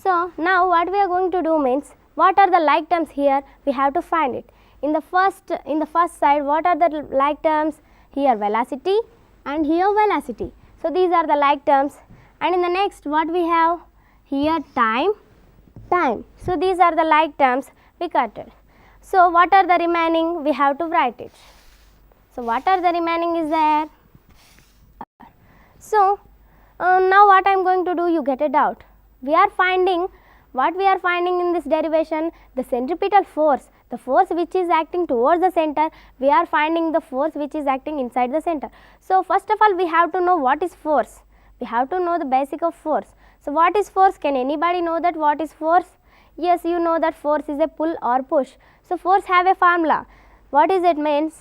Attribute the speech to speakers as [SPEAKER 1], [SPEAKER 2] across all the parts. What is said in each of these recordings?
[SPEAKER 1] So now what we are going to do means, what are the like terms here, we have to find it. In the first side, what are the like terms? Here velocity and here velocity. So these are the like terms. And in the next, what we have here, time. So these are the like terms we cut it. So what are the remaining? We have to write it. So what are the remaining is there? So now what I am going to do, you get it out. We are finding, what we are finding in this derivation, the centripetal force, the force which is acting towards the center. We are finding the force which is acting inside the center. So first of all, we have to know what is force. We have to know the basic of force. So what is force? Can anybody know that what is force? Yes, you know that force is a pull or push. So force have a formula. What is it means?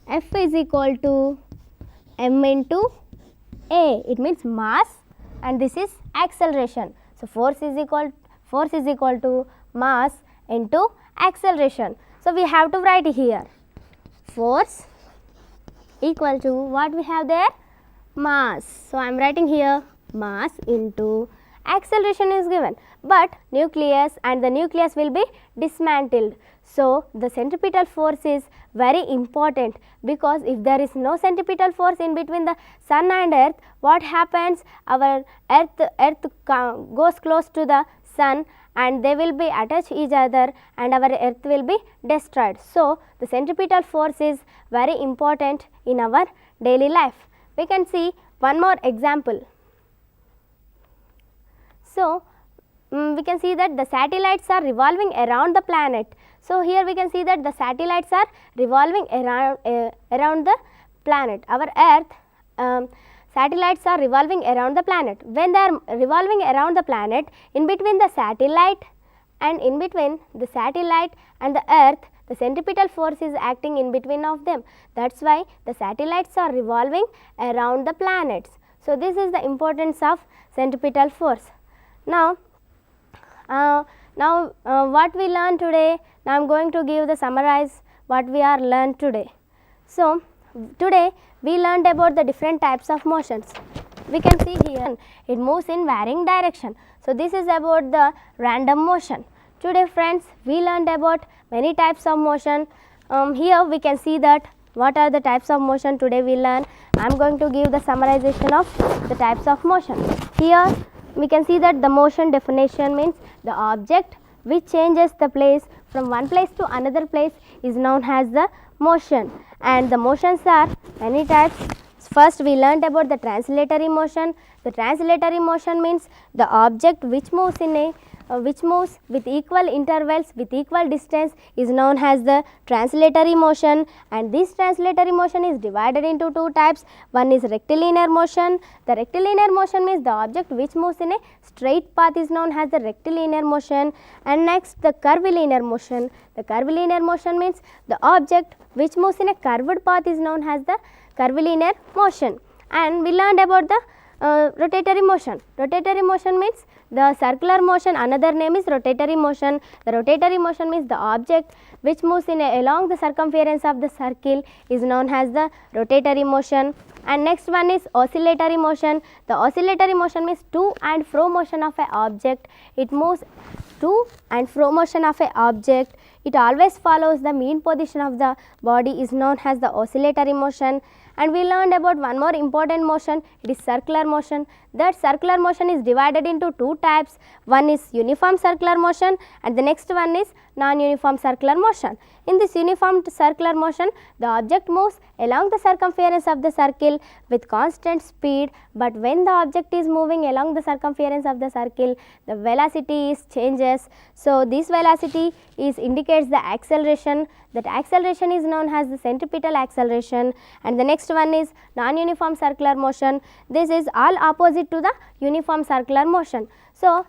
[SPEAKER 1] F is equal to m into a. It means mass, and this is acceleration. So force is equal to mass into acceleration. So we have to write here, force equal to what we have there, mass. So I am writing here mass into acceleration is given, but nucleus, and the nucleus will be dismantled. So the centripetal force is very important, because if there is no centripetal force in between the sun and earth, what happens? Our earth goes close to the sun and they will be attached each other and our earth will be destroyed. So the centripetal force is very important in our daily life. We can see one more example. So we can see that the satellites are revolving around the planet. So here we can see that the satellites are revolving around the planet. Our earth, satellites are revolving around the planet. When they are revolving around the planet, in between the satellite and the earth, the centripetal force is acting in between of them. That's why the satellites are revolving around the planets. So this is the importance of centripetal force. Now what we learned today, now I am going to give the summarize what we are learned today. So today we learned about the different types of motions. We can see here it moves in varying direction. So this is about the random motion. Today friends, we learned about many types of motion. Here we can see that what are the types of motion today we learn. I am going to give the summarization of the types of motion. Here we can see that the motion definition means the object which changes the place from one place to another place is known as the motion, and the motions are many types. First we learned about the translatory motion. The translatory motion means the object which moves with equal intervals, with equal distance, is known as the translatory motion, and this translatory motion is divided into two types. One is rectilinear motion. The rectilinear motion means the object which moves in a straight path is known as the rectilinear motion, and next the curvilinear motion. The curvilinear motion means the object which moves in a curved path is known as the curvilinear motion. And we learned about the rotatory motion. Rotatory motion means the circular motion, another name is rotatory motion. The rotatory motion means the object which moves along the circumference of the circle is known as the rotatory motion. And next one is oscillatory motion. The oscillatory motion means to and fro motion of an object. It moves to and fro motion of an object. It always follows the mean position of the body is known as the oscillatory motion. And we learned about one more important motion, it is circular motion. That circular motion is divided into two types. One is uniform circular motion and the next one is non-uniform circular motion. In this uniform circular motion, the object moves along the circumference of the circle with constant speed, but when the object is moving along the circumference of the circle, the velocity is changes. So this velocity indicates the acceleration. That acceleration is known as the centripetal acceleration. And the next one is non-uniform circular motion. This is all opposite to the uniform circular motion. So